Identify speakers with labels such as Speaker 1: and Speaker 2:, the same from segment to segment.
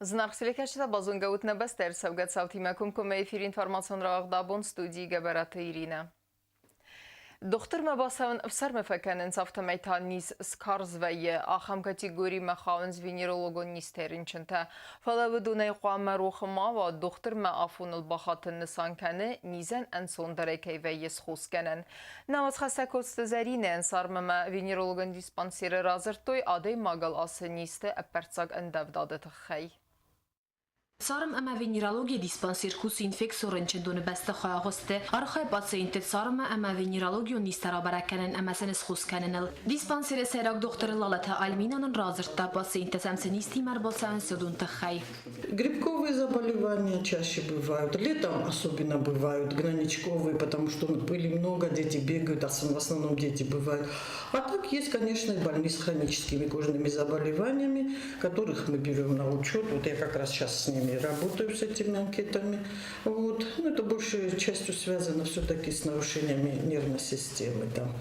Speaker 1: Знак селекашта базунгаут небестер савгат савтимакум куме эфир информацион рағдабон студии габараты Ирина. Доктор мабасаван всар мефекенен савтамайта низ скарзвайе ахам категории махаунз венерологон нистеринченте. Фалавудунай қуамма рухмава доктор маафунул бахатын нисанканы низен энсон дарекейвайе схускенен. Наваз хасакосты заринен сармама венерологон диспансері разыртой адей магал асы нисты әпперцаг эндавдады тахай.
Speaker 2: صارم اما وینیرولوژی دیسپانسیر کوس اینفکسورن چندون بسته خواهسته آرخای پاسینت صارم اما وینیرولوژی نیسترا برکنن اما سنس خوس کنن دیسپانسیر سراغ دکتر لالتا آلمینان رازرتا پاسینت سمسنیستی مربوطان سدون تخای.
Speaker 3: Грибковые заболевания чаще бывают, летом особенно бывают, гнойничковые, потому что пыли много, дети бегают, а в основном дети бывают. А так есть, конечно, и больные с хроническими кожными заболеваниями, которых мы берем на учет. Вот я как раз сейчас с ними работаю, с этими анкетами. Вот. Ну, это большей частью связано все-таки с нарушениями нервной системы. Там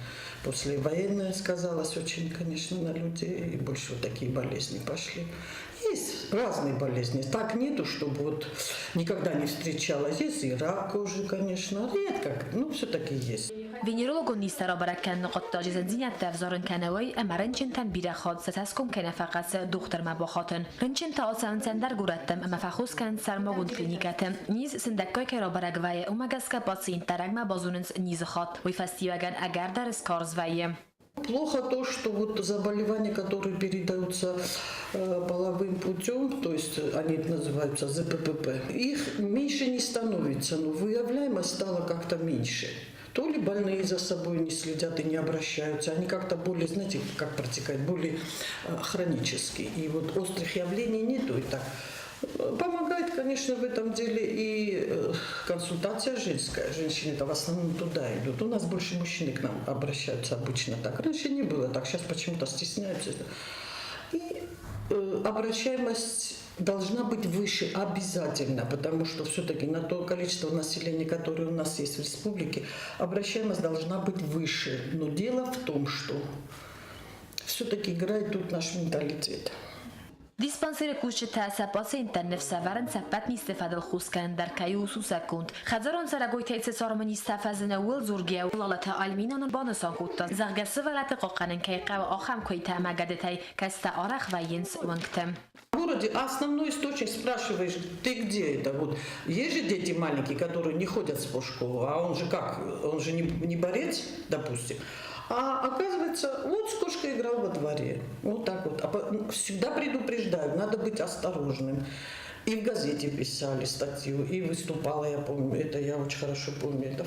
Speaker 3: послевоенное сказалось очень, конечно, на людей, и больше вот такие болезни пошли. Есть разные болезни. Так нету, чтобы вот никогда не встречалась. Есть и рак кожи, конечно, редко, но все-таки есть.
Speaker 2: وینیرولوژی نیسترا برکن نقاط جزء زینت تفزارن کنوی اما رنچنتن بیره خاد ستاسکم کنه فقط دکتر مباخاتن رنچن تا آسان سندر گورتم اما فخوز کن سرماگون کلینیکتم نیز سندکای که را برگوی اومگس که پاسین ترگ مبازونس نیز خاد وی فستیوگن اگر در اسکارز ویم.
Speaker 3: Плохо то, что вот заболевания, которые передаются половым путем, то есть они называются ЗППП, их меньше не становится, но выявляемость стала как-то меньше. То ли больные за собой не следят и не обращаются, они как-то более, знаете, как протекают, более хронические. И вот острых явлений нету и так. Помогает, конечно, в этом деле и консультация женская. Женщины-то в основном туда идут. У нас больше мужчины к нам обращаются обычно так. Раньше не было так, сейчас почему-то стесняются. И обращаемость должна быть выше обязательно, потому что все-таки на то количество населения, которое у нас есть в республике, обращаемость должна быть выше. Но дело в том, что все-таки играет тут наш менталитет.
Speaker 2: دیسپانسیر کوچه تاسپاس اینترنت سفرن سپت نیستفاده الخوص کن در کیوسو سکند خزران سرگوی تیت سارمانی استفاده نول زورگی و لالتا آلمینان بانسان کودتا زغگسه ولات قاقنن کی قو آخم کوی تامگده تی کست آرخ و ینس ونگتم.
Speaker 3: В городе основной источник спрашиваешь, ты где это? Вот есть же дети маленькие, которые не ходят в спортшколу, а он же как? Он же не борец, допустим. А оказывается, вот с кошкой играл во дворе. Вот так вот. Всегда предупреждаю, надо быть осторожным. И в газете писали статью, и выступала, я помню, это я очень хорошо помню. Это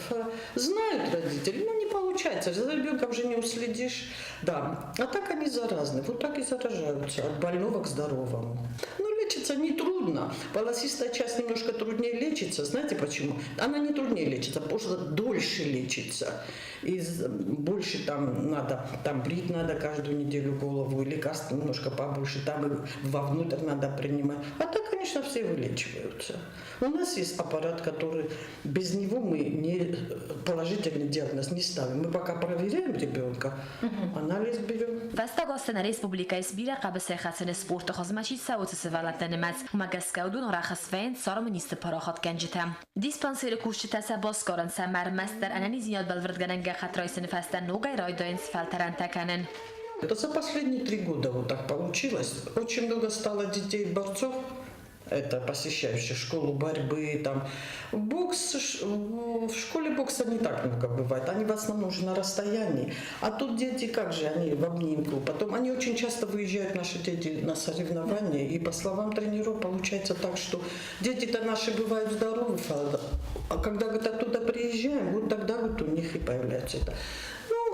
Speaker 3: знают родители, но не получается, за ребенком же не уследишь. Да, а так они заразны, вот так и заражаются от больного к здоровому. Ну, лечится нетрудно. Полосистая часть немножко труднее лечится. Знаете почему? Она не труднее лечится, потому что дольше лечится. И больше там надо, там брить надо каждую неделю голову, и лекарств немножко побольше, там и вовнутрь надо принимать. А так, конечно, все вылечиваются. У нас есть аппарат, который без него мы не положительный диагноз не ставим. Мы пока проверяем ребенка, анализ берем.
Speaker 2: Вестагостен республика избира قبل خاصن سپورت خزمشی سوت سوالت نماز مگسکودون رخص فین سارم نیست پراخات گنجتم دیسپانسیر کوشت تسباس کارن سمر مستر انالیزیات بالوردگننگ خطرای سنفستن نوگای رایداینس فلترن تکنن.
Speaker 3: Это за последние 3 года вот так получилось. Очень много стало детей-борцов, это посещающих школу борьбы, там бокс, в школе бокса не так много бывает, они в основном уже на расстоянии, а тут дети как же, они в обнимку, потом они очень часто выезжают, наши дети, на соревнования, и по словам тренеров получается так, что дети-то наши бывают здоровы, а когда вот оттуда приезжаем, вот тогда вот у них и появляется это.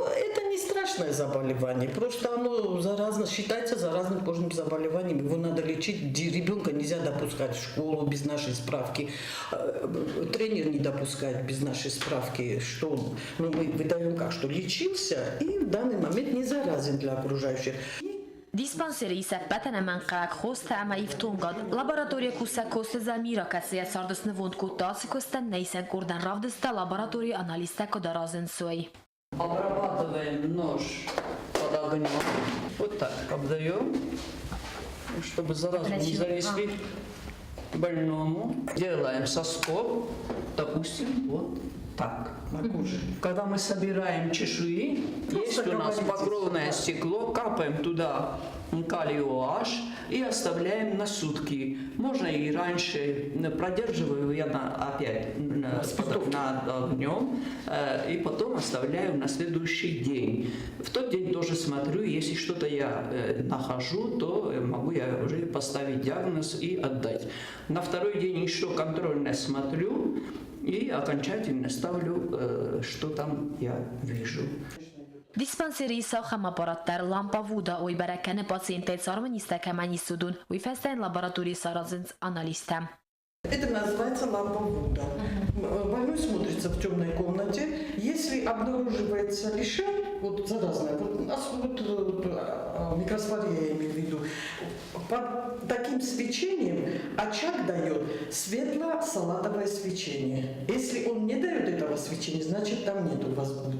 Speaker 3: Это не страшное заболевание, просто оно заразно, считается заразным кожным заболеванием. Его надо лечить, ребенка нельзя допускать в школу без нашей справки, тренер не допускает без нашей справки, что мы выдаем как, что лечился и в данный момент не заразен для окружающих.
Speaker 2: دیسپانسری سپتن منقق خوست اما ایفتونگاد لابراتوری کوسه کوست زمیرا کسیت ساردس نوند کودتاس کوستن نیسن کردن رافدستا لابراتوری آنالیستا کدارازن سوی.
Speaker 4: Обрабатываем нож под огнем. Вот так обдаем. чтобы заразу не занесли больному. Делаем соскоб, допустим, вот так.
Speaker 3: На коже.
Speaker 4: Когда мы собираем чешуи, есть у нас покровное стекло, капаем туда калий OH и оставляем на сутки. Можно и раньше, продерживаю я опять над огнем и потом оставляю на следующий день. В тот день тоже смотрю, если что-то я нахожу, то могу я уже поставить диагноз и отдать. На второй день еще контрольно смотрю и окончательно ставлю, что там я вижу.
Speaker 2: Диспансери сاخم аппараттар лампавуда ой бараканы пациенты сарманистакамани судун ой фестен лаборатории саразынц аналиста.
Speaker 3: Это называется лампа Вуда. Больной смотрится в темной комнате. Если обнаруживается лишай, вот заразная, микроспория я имею в виду, под таким свечением очаг дает светло-салатовое свечение. Если он не дает этого свечения, значит там нет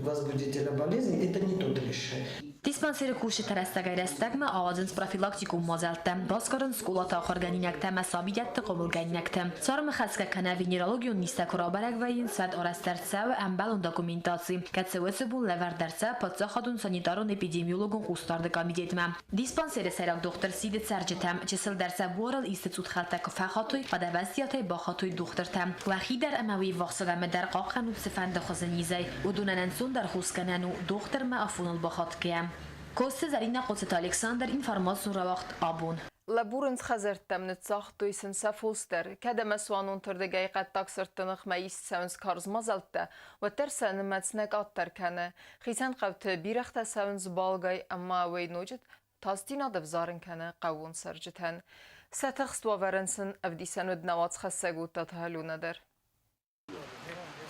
Speaker 3: возбудителя болезни, это не тот лишай.
Speaker 2: Диспансери куши терестагайрестагма ağzınız profilaktikum mazeltem, baskarın skolata axarganinektem, mesabiyyette komulganinektem. Sarmı xaska kanavi neurologiyon niste kuraberegveyin svet arastertse ve embelon dokumentasi. Ketsevesi bun leverderse patsa xadun sanitaron epidemiologun xustardı kamidetmem. Dispансери сайрак доктор сидит саржетем, чесел درس بورال استتود خلتک فخاتوی و دوستیاتی باخاتوی دخترتم. وخی در اموی وقصگم در قاقنوب سفند خزنیزی و دونننسون در خوسکننو دختر ما افون الباخات کیم. کوست زرین قدست الکساندر اینفرماسیون را وقت آبون.
Speaker 1: لبورنز خزرتم نتساخ تویسن سفوستر کده مسوانون تردگی قد تاکسرتنخ مایست سونز کارز مزلته و ترسن متسنک آتر کنه خیسن قوت بیرخت سونز بالگای اما وی نوجد تازدین آدف زارن کنه قوون سرجتن ستخست و ورنسن افدیسن و دنوات خسگوت تتهلونه در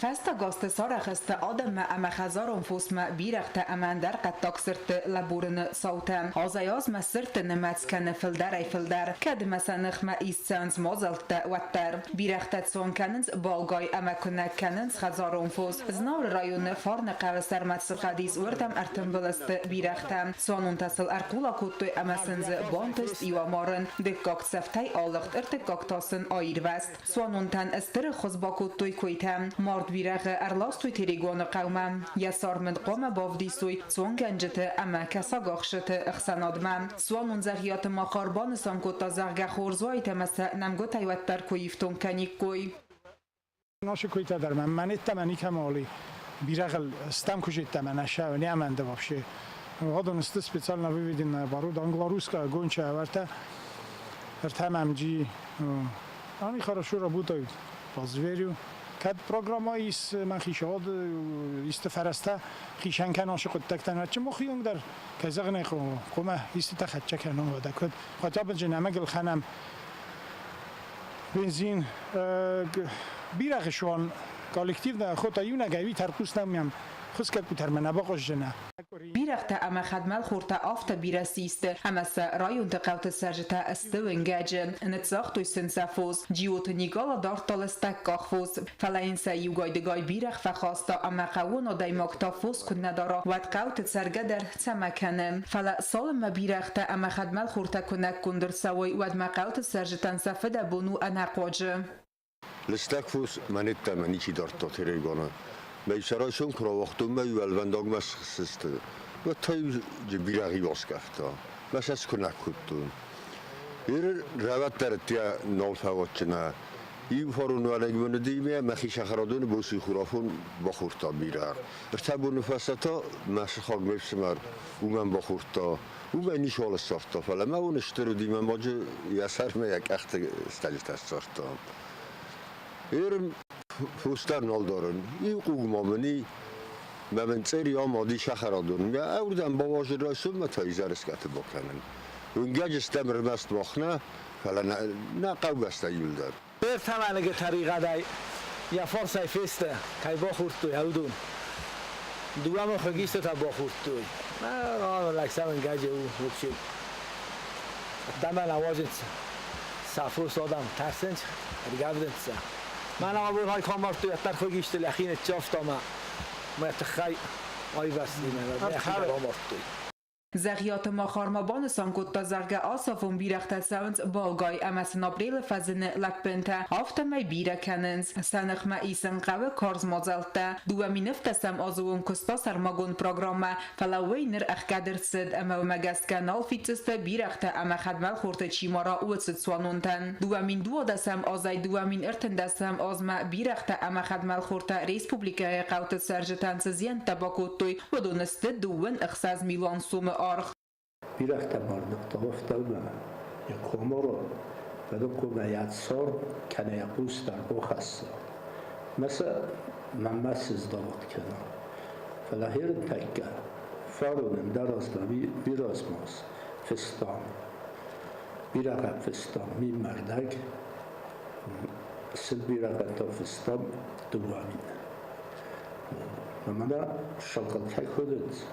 Speaker 5: Festa gaste saracheste adem ame khazaron fosma birakte aman der qad taksert laburen sautem hazayaz mesert nematskene filder kad mesanx ma isans mozalte watter birakte son kanens balgay amakune kanens khazaron fos znaur rayon farne qavser matsqadis urtam artembelst biraktem sonun tasel arkula kuttu amasens bontes iwamaren de kakseftay alagt ertekaktasen airvest sonun tan ester khozbakuttu koitem mord بیرق ارلاستوی تریگون قومم یا سارمند قوم بافدیسوی سون گنجت اما کسا گاخشت اخسانادمم سوان منزغیات ما قربان سانکوتا زغگ خورزوی تمس نمگو تایوتر کویفتون کنیک کوی
Speaker 6: ناشه کویتا در من تمنی کمالی بیرق استم کجیت تمنشه و نیامنده باشه وقتی نست سپیشال نبودین بارود انگلاروسکا گونچه ورته ارتمامجی آنی خراشو را بودای بازویریو کد پروگرامایی است من خیشاد است فرسته خیشان کناش خود تکتن و چه مخیون در کزاق نخو قومه است تخچه کنم و دکت خاطر بجنم گل خانم بنزین بیرخشون کالکتیو در خود ایون گوی ترکوس نمیم خود که کوتر من نباقش جنه
Speaker 5: بیرخت اما خدمل خورتا آفت بیرسیست اما رایون تقوت سرجتا استوینگاجن نتساختوی سنسافوز جیوت نیگالا دارتالستک کاخفوز فلاین سایوگای دگای بیرخ فخواستا اما قوون و دایماکتا فوز کن ندارا و قوت سرگدر تمکنم فلا سالم بیرخت اما خدمل خورتا کنک کندر سوی و دما قوت سرجتان سفده بونو انقواجه
Speaker 7: لستک فوز منیت منیچی دارتا تریگانه میشرایشون کرا وقتون میول ونداگ مسخسته و تای بیرقی باز کفته مسخس کنک کدون ایر روات درتیا نال فوت نه این فارون ولی من دیمه مخیش خرادون بوسی خرافون بخورتا بیرق ارتبون فستا مسخاگ میفسمر ومن بخورتا ومن نیشال سافتا فلا ما اون اشترو دیمه ماجه یاسر میک اخت استلیت سافتا ایر فوستر نال دارن این قومامنی من سری آمادی شخرادون یا اوردن با واژه رایسون متایزر اسکت بکنن اونجا استمر مست مخنه فلا نه قو است یولدر
Speaker 8: بر تمام طریقه دای یا فرصه فسته کی با خورد تو یودون دوام خگیست تا با خورد تو نه لکسم انگاج او وکشید تمام آوازت سافروس آدم ترسنج دیگه من اول های کامر توی اتر خویشت لخین چافت ما تخی آی وسیله نه خیلی کامر توی
Speaker 5: زغیات ما خارمابان سانکوت تا زرگ آسافون بیرخت ساونز بالگای امسن ابریل فزن لکبنتا آفتمای بیره کننز سنخ ما ایسن قوه کارز مازلتا دومی نفتسم آزوون کستا سرماگون پروگرام فلاوی نر اخکادر سد اما مگست کنال فیتسته بیرخت اما خدمل خورت چیمارا اوتسد سوانونتن دوامین دو دسم آزای دوامین ارتن دسم آزما بیرخت اما خدمل خورت ریسپوبلیکای قوت سرجتن سزین تباکوتوی و دونست دوون اخساز میلان سوم آرخ
Speaker 9: بیرخت باردخ تافتم یکومورو بدم که میاد سر کنه یکوس در بو خسته مثل من داوت کنم فلاهیر تکه فارونم دراز بیراز ماست فستان بیرقب فستان می مردک سل بیرقب تا فستان دوامین ممنا شکل که خودت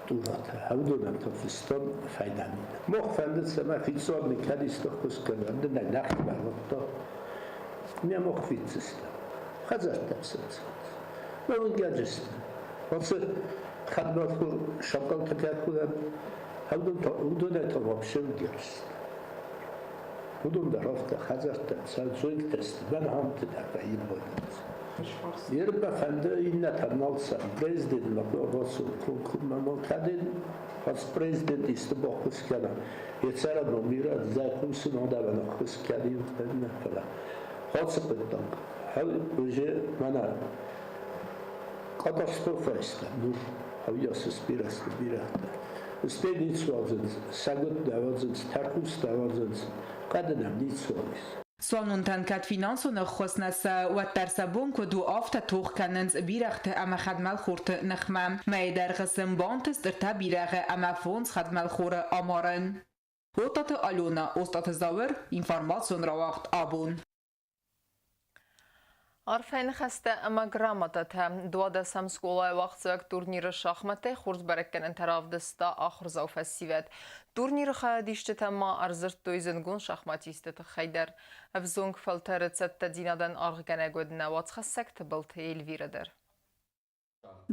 Speaker 9: دولت هودونم تا فستان فایده میده مخفندت سما فیتسان نکردیست خوش کننده نخی برمکتا میا مخفیت سیستم خزر تبسید من اون گجستم واسه خدمات خود شکل که خودم هودون تا وابشم گرست هودون در رفته خزر تبسید زویل تست من هم تدرقیه باید yer befinde in national president was man kadin als president ist der Bachus kana jetzt er noch mir za kusin und aber noch kus kadi und dann kala hat se bedank hal proje mana katastrofa ist nur hab ja se spiras birata steht nicht so sagut da was tarkus da was kadem nicht so
Speaker 5: سوانونتن کت فینانسو نخوصنس و ترسبون که دو آفت توخ کننز بیرخت اما خدمل خورت نخمم می در قسم بانتس در تا بیرخ اما فونز خدمل خور آمارن هوتات آلونا استات زاور اینفارماسیون را وقت آبون
Speaker 1: عرفين خسته اما گراماتته دو دسم سکولای وقت تورنیر شахمته خورد برکن طرف دستا آخر زوف سیوت تورنیر خادیشت ما ارزرت دویزنگون شахماتیست خیدر افزونگ فلترت ست دینادن آرگنه گودنه وات خسکت بلت ایلویردر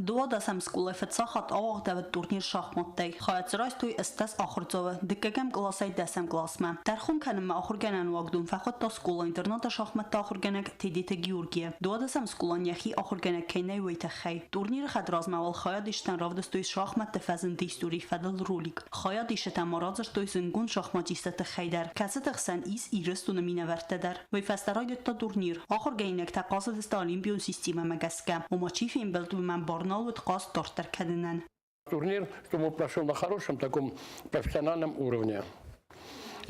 Speaker 10: دو دسم سکولای فتساخت آوغ دود تورنیر شахماتته خواهد زرایست توی استاس آخر زوه دکگم کلاسای دسم کلاسمه درخون کنم ما آخر گنن واقدون فقط تا سکولا اینترنت شахمات آخر گنگ تیدیت گیورگیه دو دسم سکولان یخی آخر گنگ کینه ویت خی تورنیر خد راز موال خواهد ایشتن رافدست توی شахمات تفزن دیستوری فدل رولیگ خواهد ایشتن مرازش توی زنگون شахماتیست خیدر کسی تخسن ایرستون مینورته در وی فسترای تا تورنیر آخر گینگ تقاصد است الیمپیون سیستم مگسکه و ما چیف این بلد من Барнаул ткас тортер кадинен.
Speaker 11: Турнир, чтобы прошел на хорошем таком профессиональном уровне.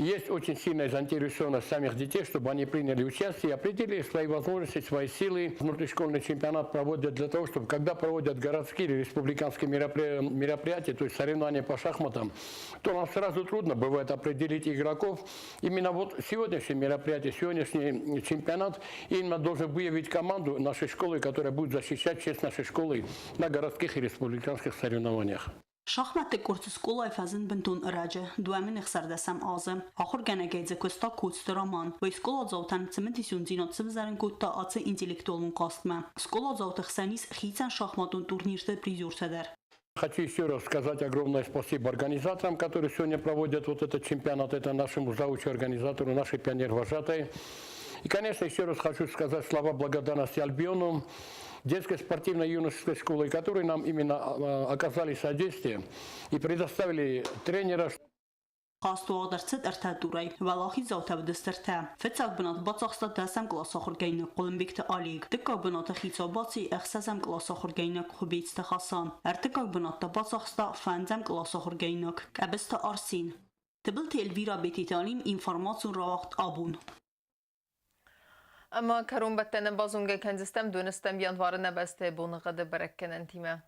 Speaker 11: Есть очень сильная заинтересованность самих детей, чтобы они приняли участие и определили свои возможности, свои силы. Внутришкольный чемпионат проводят для того, чтобы когда проводят городские или республиканские мероприятия, то есть соревнования по шахматам, то нам сразу трудно бывает определить игроков. Именно вот сегодняшнее мероприятие, сегодняшний чемпионат именно должен выявить команду нашей школы, которая будет защищать честь нашей школы на городских и республиканских соревнованиях.
Speaker 10: شахматы курс скулай фазен бентун раджа дуамин ихсардасам азам ахур ганагайзе коста кустраман вай скула зовтан цементисюн зинот цвзарен кутта аце интеллектуалун кастма скула зовтах санис хитсан шахматун турнирте призюрседер.
Speaker 11: Хочу еще раз сказать огромное спасибо организаторам, которые сегодня проводят вот этот чемпионат, это нашему заучу организатору, нашей пионер-вожатой. И, конечно, еще раз хочу сказать слова благодарности Альбиону, детской спортивно-юношеской школы, которые нам именно оказали содействие и предоставили тренера.
Speaker 10: قاستو درست ارتدوري ولاخي زوتا بدسترتا فتاك بنات بطاقستا دسم كلاس آخر جينك قلم بيكت آليك دكا بنات خيطاباتي اخساسم كلاس آخر جينك خبيت تخصان ارتكاك بنات بطاقستا فانزم كلاس آخر جينك كابستا أرسين تبلتي الفيرا بيتي تعليم إنفورماسيون راوقت آبون
Speaker 1: اما کرون بتن بازونگه کنزستم دونستم یانوار نبسته بونغده برکن انتیمه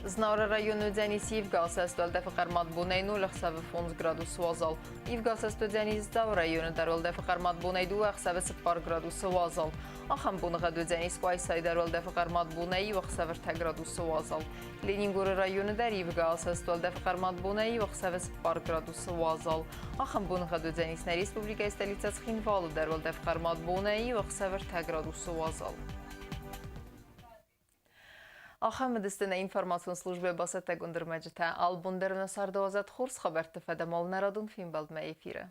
Speaker 1: Znara rayonu Deniz Yevgasa stolda faqarmat bunaynu lxsava 11 gradus vazal. Yevgasa sto Deniz Dav rayonu darolda faqarmat bunaydu lxsava 10 gradus vazal. Axam bunğa Deniz Qaysay darolda faqarmat bunay lxsava 10 gradus vazal. Leningor rayonu dar Yevgasa stolda faqarmat bunay lxsava 10 gradus vazal. Axam bunğa Deniz Respublika stolica Xinvalu darolda faqarmat bunay lxsava 10 gradus vazal. Axam distine informasyon slujbe basete gundrmecite albun derine sardo azat xurs xaber tefede mal neradun film bald me efire.